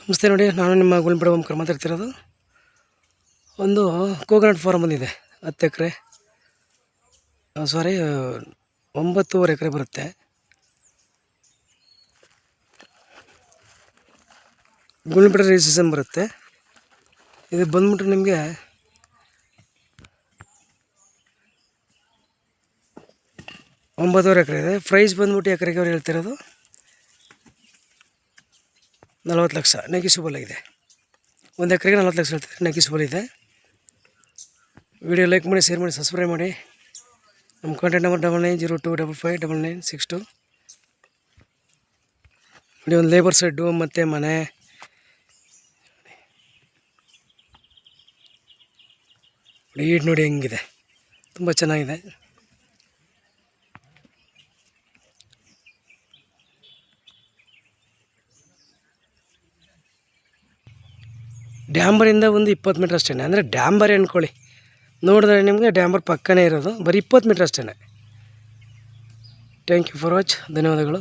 ನಮಸ್ತೆ ನೋಡಿ, ನಾನು ನಿಮ್ಮ ಗುಲ್ಬರ್ಗ ಓಂಕಾರ ಮಾತಾಡ್ತಿರೋದು. ಒಂದು ಕೋಕೋನಟ್ ಫಾರ್ಮ್ ಬಂದಿದೆ. 10 ಎಕರೆ, ಸಾರಿ 9.5 ಎಕರೆ ಬರುತ್ತೆ. ಗುಲ್ಬರ್ಗ ರಿಜಿಸ್ಟ್ರೇಷನ್ ಬರುತ್ತೆ. ಇದು ಬಂದ್ಬಿಟ್ರೆ ನಿಮಗೆ 9.5 ಎಕರೆ ಇದೆ. ಪ್ರೈಸ್ ಬಂದ್ಬಿಟ್ಟು ಎಕರೆಗೆ ಅವ್ರು ಹೇಳ್ತಿರೋದು 40 ಲಕ್ಷ. ನೆಗಿಸಿಬಲ್ ಆಗಿದೆ. 1 ಎಕರೆಗೆ 40 ಲಕ್ಷ ಹೇಳ್ತಾರೆ, ನೆಗಿಸಿಬಲ್ ಇದೆ. ವಿಡಿಯೋ ಲೈಕ್ ಮಾಡಿ, ಶೇರ್ ಮಾಡಿ, ಸಬ್ಸ್ಕ್ರೈಬ್ ಮಾಡಿ. ನಮ್ಮ ಕಾಂಟ್ಯಾಕ್ಟ್ ನಂಬರ್ 9902559962. ನೋಡಿ, ಒಂದು ಲೇಬರ್ ಸೆಡ್ಡು ಮತ್ತು ಮನೆ ಈಡ್ ನೋಡಿ ಹೆಂಗಿದೆ, ತುಂಬ ಚೆನ್ನಾಗಿದೆ. ಡ್ಯಾಂಬರಿಂದ ಒಂದು 20 ಮೀಟ್ರ್ ಅಷ್ಟೇ, ಅಂದರೆ ಡ್ಯಾಂಬರೇ ಅಂದ್ಕೊಳ್ಳಿ. ನೋಡಿದ್ರೆ ನಿಮಗೆ ಡ್ಯಾಂಬರ್ ಪಕ್ಕನೇ ಇರೋದು, ಬರೀ 20 ಮೀಟ್ರ್ ಅಷ್ಟೇ. Thank you for watch. ಧನ್ಯವಾದಗಳು.